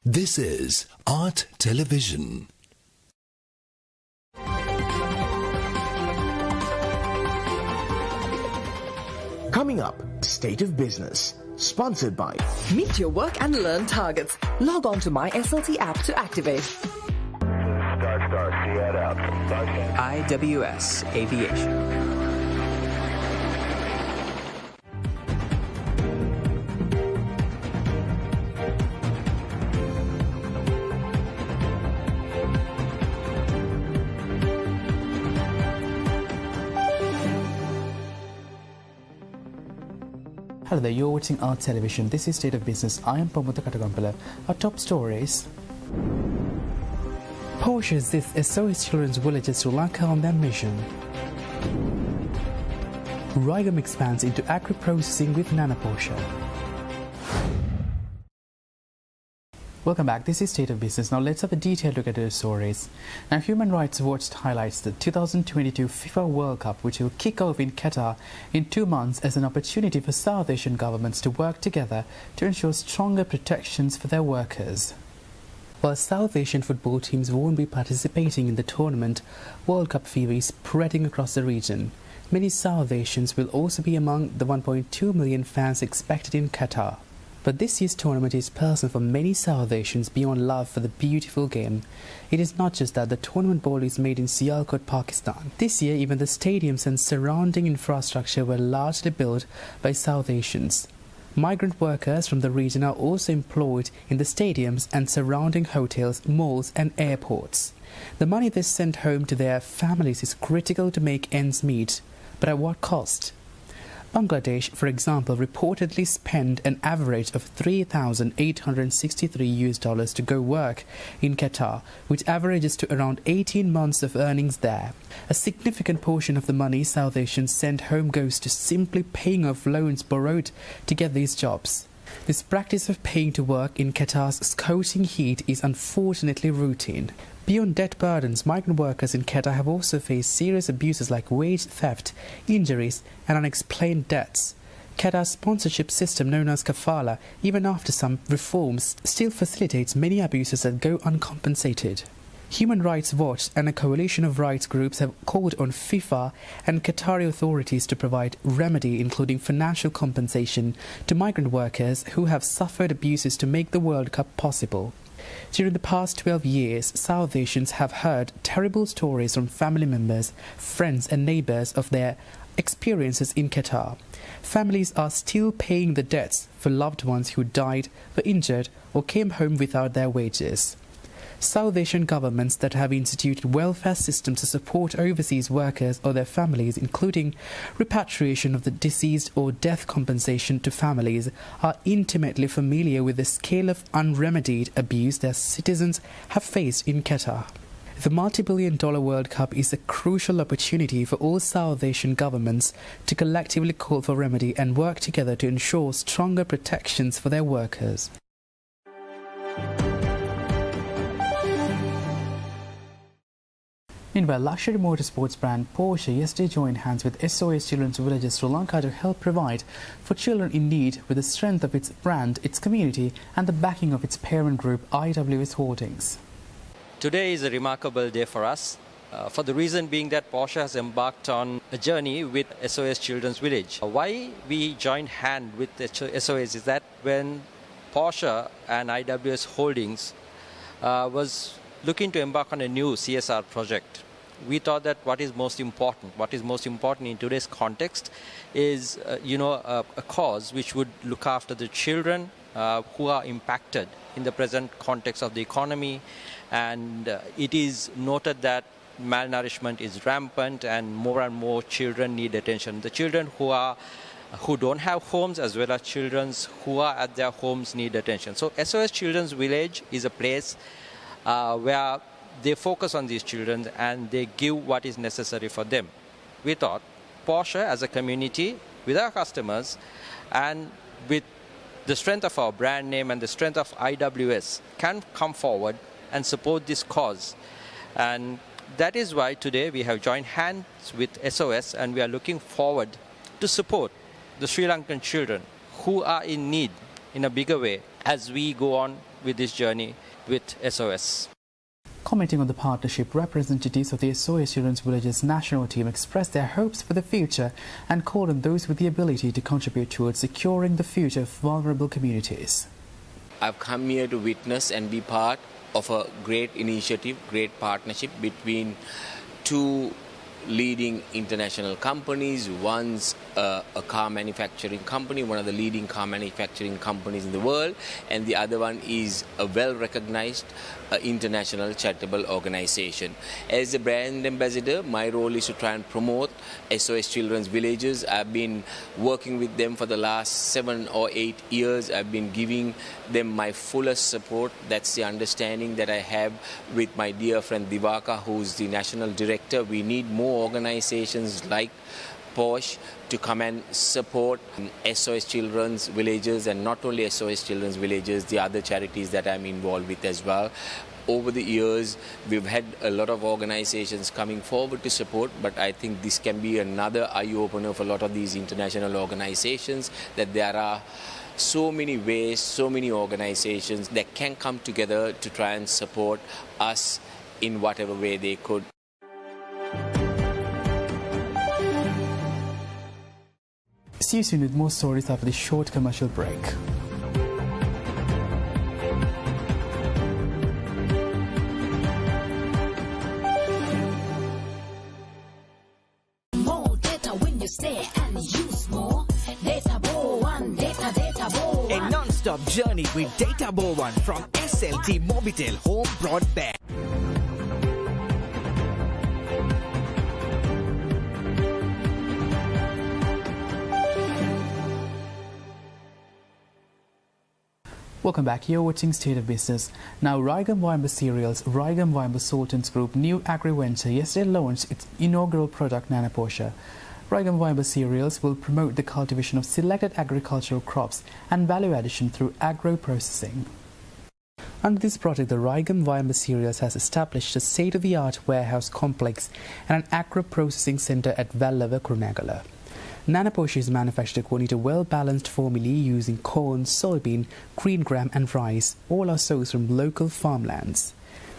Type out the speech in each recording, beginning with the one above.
This is Art Television. Coming up, State of Business, sponsored by... Meet your work and learn targets. Log on to My SLT app to activate. IWS Aviation. Hello there, you're watching Art Television. This is State of Business. I am Pamutha Katagampala. Our top stories. Pushes this SOS Children's Villages to Lanka on their mission. Rigum expands into agri-processing with Nanoposha. Welcome back. This is State of Business. Now let's have a detailed look at the stories. Now, Human Rights Watch highlights the 2022 FIFA World Cup, which will kick off in Qatar in 2 months, as an opportunity for South Asian governments to work together to ensure stronger protections for their workers. While South Asian football teams won't be participating in the tournament, World Cup fever is spreading across the region. Many South Asians will also be among the 1.2 million fans expected in Qatar. But this year's tournament is personal for many South Asians beyond love for the beautiful game. It is not just that the tournament ball is made in Sialkot, Pakistan. This year, even the stadiums and surrounding infrastructure were largely built by South Asians. Migrant workers from the region are also employed in the stadiums and surrounding hotels, malls and airports. The money they send home to their families is critical to make ends meet. But at what cost? Bangladesh, for example, reportedly spent an average of $3,863 to go work in Qatar, which averages to around 18 months of earnings there. A significant portion of the money South Asians send home goes to simply paying off loans borrowed to get these jobs. This practice of paying to work in Qatar's scorching heat is unfortunately routine. Beyond debt burdens, migrant workers in Qatar have also faced serious abuses like wage theft, injuries and unexplained debts. Qatar's sponsorship system, known as kafala, even after some reforms, still facilitates many abuses that go uncompensated. Human Rights Watch and a coalition of rights groups have called on FIFA and Qatari authorities to provide remedy, including financial compensation, to migrant workers who have suffered abuses to make the World Cup possible. During the past 12 years, South Asians have heard terrible stories from family members, friends and neighbours of their experiences in Qatar. Families are still paying the debts for loved ones who died, were injured or came home without their wages. South Asian governments that have instituted welfare systems to support overseas workers or their families, including repatriation of the deceased or death compensation to families, are intimately familiar with the scale of unremedied abuse their citizens have faced in Qatar. The multi-billion-dollar World Cup is a crucial opportunity for all South Asian governments to collectively call for remedy and work together to ensure stronger protections for their workers. Meanwhile, luxury motorsports brand Porsche yesterday joined hands with SOS Children's Villages Sri Lanka to help provide for children in need with the strength of its brand, its community and the backing of its parent group IWS Holdings. Today is a remarkable day for us, for the reason being that Porsche has embarked on a journey with SOS Children's Village. Why we joined hand with SOS is that when Porsche and IWS Holdings was looking to embark on a new CSR project, we thought that what is most important in today's context is a cause which would look after the children who are impacted in the present context of the economy, and it is noted that malnourishment is rampant and more children need attention. The children who don't have homes as well as children who are at their homes need attention. So SOS Children's Village is a place where they focus on these children and they give what is necessary for them. We thought Porsche as a community, with our customers and with the strength of our brand name and the strength of IWS, can come forward and support this cause. And that is why today we have joined hands with SOS and we are looking forward to support the Sri Lankan children who are in need in a bigger way as we go on with this journey with SOS. Commenting on the partnership, representatives of the SOS Children's Village's national team expressed their hopes for the future and called on those with the ability to contribute towards securing the future of vulnerable communities. I've come here to witness and be part of a great initiative, great partnership between two leading international companies. One's a car manufacturing company, one of the leading car manufacturing companies in the world, and the other one is a well-recognized international charitable organization. As a brand ambassador, my role is to try and promote SOS Children's Villages. I've been working with them for the last 7 or 8 years. I've been giving them my fullest support. That's the understanding that I have with my dear friend Divaka, who's the national director. We need more organizations like Porsche to come and support SOS Children's Villages, and not only SOS Children's Villages, the other charities that I'm involved with as well. Over the years, we've had a lot of organizations coming forward to support, but I think this can be another eye-opener for a lot of these international organizations, that there are so many ways, so many organizations that can come together to try and support us in whatever way they could. See you soon with more stories after this short commercial break. More data when you stay and use more. Data Bow One, data Bow One. A non-stop journey with Data Bow One from SLT Mobitel Home Broadband. Welcome back. You're watching State of Business. Now, Raigam Vimba Cereals, Raigam Vimba Sultans Group new agri-venture yesterday launched its inaugural product, Nanaposha. Raigam Vimba Cereals will promote the cultivation of selected agricultural crops and value addition through agro-processing. Under this project, the Raigam Vimba Cereals has established a state-of-the-art warehouse complex and an agro-processing centre at Vellava, Kurunegala. Nanaposha is manufactured according to well-balanced formulae using corn, soybean, green gram and rice. All are sourced from local farmlands.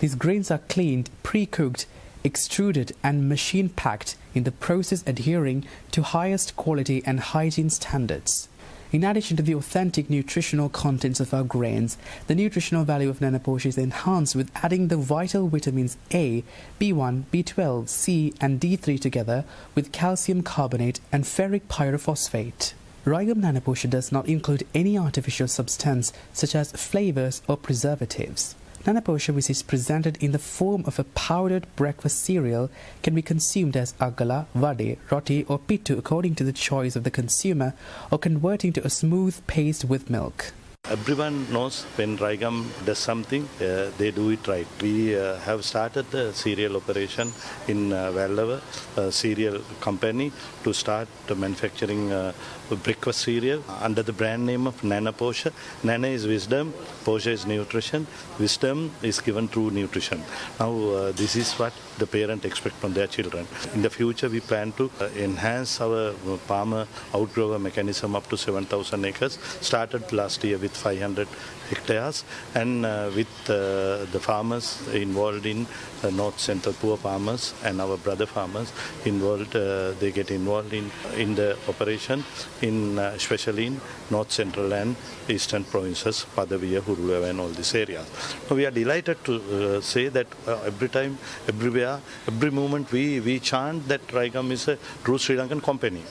These grains are cleaned, pre-cooked, extruded and machine-packed, in the process adhering to highest quality and hygiene standards. In addition to the authentic nutritional contents of our grains, the nutritional value of Nanaposha is enhanced with adding the vital vitamins A, B1, B12, C and D3 together with calcium carbonate and ferric pyrophosphate. Raigam Nanaposha does not include any artificial substance such as flavors or preservatives. Nanaposha, which is presented in the form of a powdered breakfast cereal, can be consumed as agala, vade, roti or pittu according to the choice of the consumer, or converting to a smooth paste with milk. Everyone knows when Raigam does something, they do it right. We have started the cereal operation in Vellava, a cereal company, to start manufacturing breakfast cereal under the brand name of Nanaposha. Nana is wisdom, Posha is nutrition. Wisdom is given through nutrition. Now, this is what the parent expect from their children. In the future, we plan to enhance our farmer outgrower mechanism up to 7,000 acres. Started last year with 500 hectares, and with the farmers involved in North Central poor farmers and our brother farmers involved, they get involved in the operation, especially in North Central and Eastern provinces, Padaviya, Hurulawa and all these areas. So we are delighted to say that every time, everywhere, every moment we chant that Raigam is a true Sri Lankan company.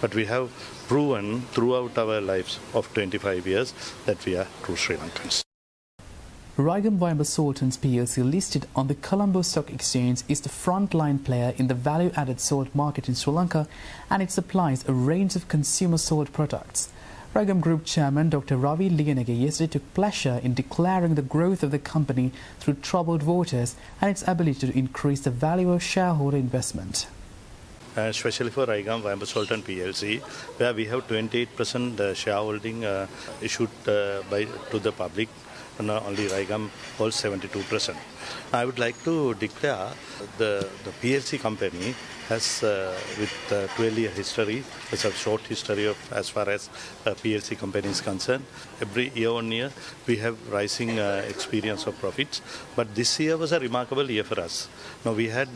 But we have proven throughout our lives of 25 years that we are true Sri Lankans. Raigam Vimba Sultans PLC, listed on the Colombo Stock Exchange, is the frontline player in the value-added salt market in Sri Lanka, and it supplies a range of consumer salt products. Raigam Group Chairman Dr. Ravi Liyanage yesterday took pleasure in declaring the growth of the company through troubled waters and its ability to increase the value of shareholder investment. Especially for Raigam Vimba Sultan PLC, where we have 28% shareholding issued to the public, and only Raigam holds 72%. I would like to declare the PLC company has with 12-year history, it's a short history of as far as PLC company is concerned. Every year on year we have rising experience of profits, but this year was a remarkable year for us. Now we had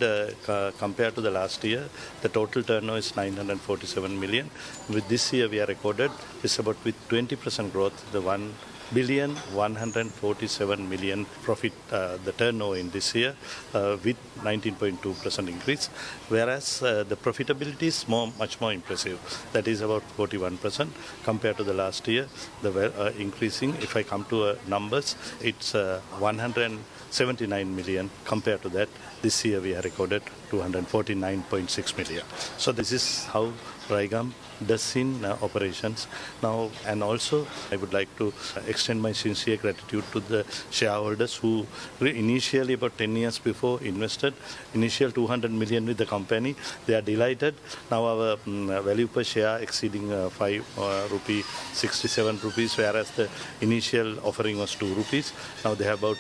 compared to the last year, the total turnover is 947 million. With this year we are recorded, it's about with 20% growth, the 1,147 million profit, the turnover in this year with 19.2% increase, whereas the profitability is much more impressive. That is about 41% compared to the last year. The increasing, if I come to numbers, it's 179 million compared to that. This year we have recorded 249.6 million. So this is how Raigam does in operations now. And also I would like to extend my sincere gratitude to the shareholders who initially about 10 years before invested initial 200 million with the company. They are delighted. Now our value per share exceeding 67 rupees, whereas the initial offering was 2 rupees. Now they have about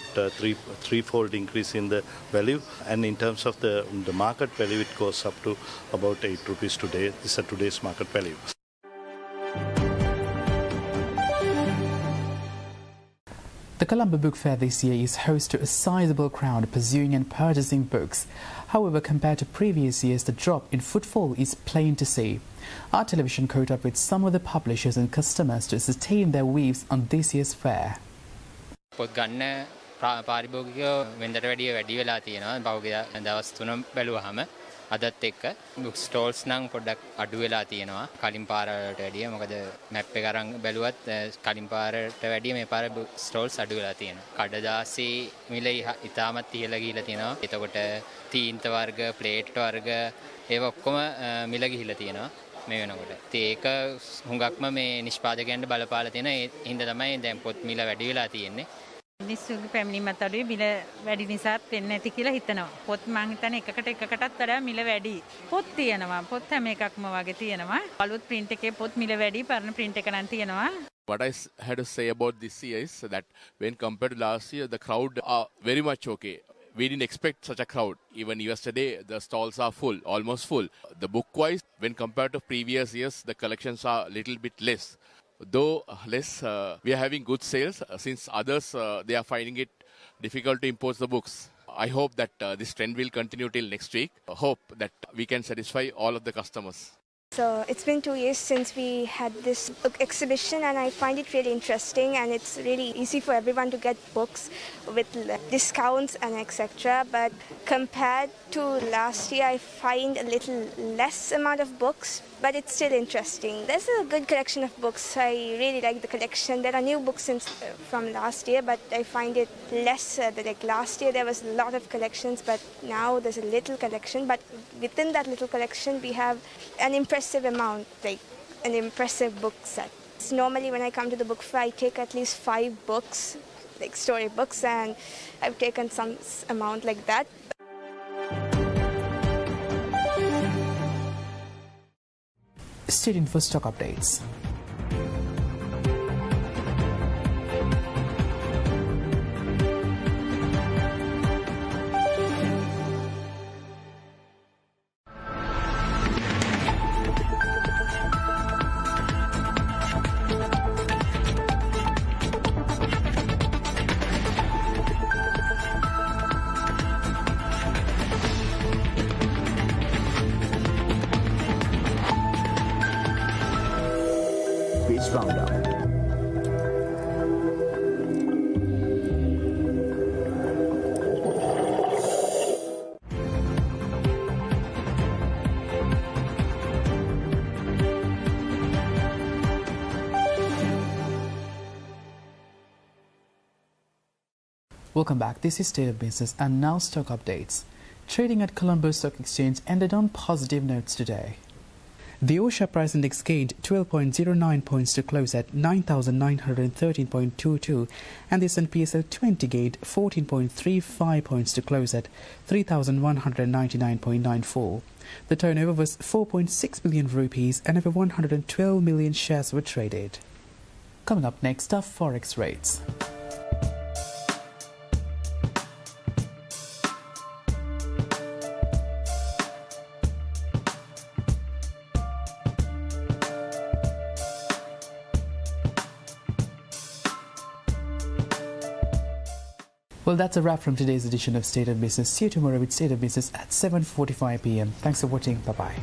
threefold increase in the value, and in terms of the market value, it goes up to about 8 rupees today. This is today's market value. The Colombo Book Fair this year is host to a sizable crowd pursuing and purchasing books. However, compared to previous years, the drop in footfall is plain to see. Our television caught up with some of the publishers and customers to ascertain their views on this year's fair. පාරිභෝගිකයෝ වෙනදට වැඩිය වැඩි වෙලා තියෙනවා. පහුගිය දවස් 3 බැලුවාම අදත් එක්ක බුක් ස්ටෝල්ස් නම් පොඩ්ඩක් අඩු වෙලා තියෙනවා. කලින් පාරට වැඩිය මොකද මැප් එක අරන් බැලුවත් කලින් පාරට වැඩිය මේ පාර බුක් ස්ටෝල්ස් අඩු වෙලා තියෙනවා. කඩදාසි මිල ඉතාමත් ඉහළ ගිහිලා තියෙනවා. එතකොට තීන්ත වර්ග, ප්ලේට් වර්ග ඒව ඔක්කොම මිල ගිහිලා තියෙනවා. මේ වෙනකොට. ඉතින් ඒක හුඟක්ම මේ නිෂ්පාදකයන්ට බලපාලා තියෙන. ඒ හින්දා තමයි දැන් පොත් මිල වැඩි වෙලා තියෙන්නේ. මිනිස්සුගේ පැමිණීමත් අඩුයි, මිල වැඩි නිසාත් වෙන්නේ නැති කියලා හිතනවා. පොත් මං හිතන්නේ එකකටත් වඩා මිල වැඩි. පොත් තියෙනවා. පොත් හැම එකක්ම වගේ තියෙනවා. අලුත් print එකේ පොත් මිල වැඩි, පරණ print එක නම් තියෙනවා. What I had to say about this year is that when compared to last year, the crowd are very much okay. We didn't expect such a crowd. Even yesterday, the stalls are full, almost full. The book-wise, when compared to previous years, the collections are a little bit less. Though less, we are having good sales since others, they are finding it difficult to import the books. I hope that this trend will continue till next week. I hope that we can satisfy all of the customers. So it's been 2 years since we had this book exhibition, and I find it really interesting, and it's really easy for everyone to get books with discounts and etc. But compared to last year, I find a little less amount of books, but it's still interesting. There's a good collection of books. I really like the collection. There are new books from last year, but I find it less. Like last year, there was a lot of collections, but now there's a little collection. But within that little collection, we have an impressive amount, like an impressive book set. So normally when I come to the book fair, I take at least 5 books, like story books, and I've taken some amount like that. Stay tuned for stock updates. Roundup. Welcome back. This is State of Business and now stock updates. Trading at Colombo Stock Exchange ended on positive notes today. The OSHA price index gained 12.09 points to close at 9,913.22, and the S&P/SL 20 gained 14.35 points to close at 3,199.94. The turnover was 4.6 billion rupees and over 112 million shares were traded. Coming up next are forex rates. Well, that's a wrap from today's edition of State of Business. See you tomorrow with State of Business at 7:45 p.m. Thanks for watching. Bye-bye.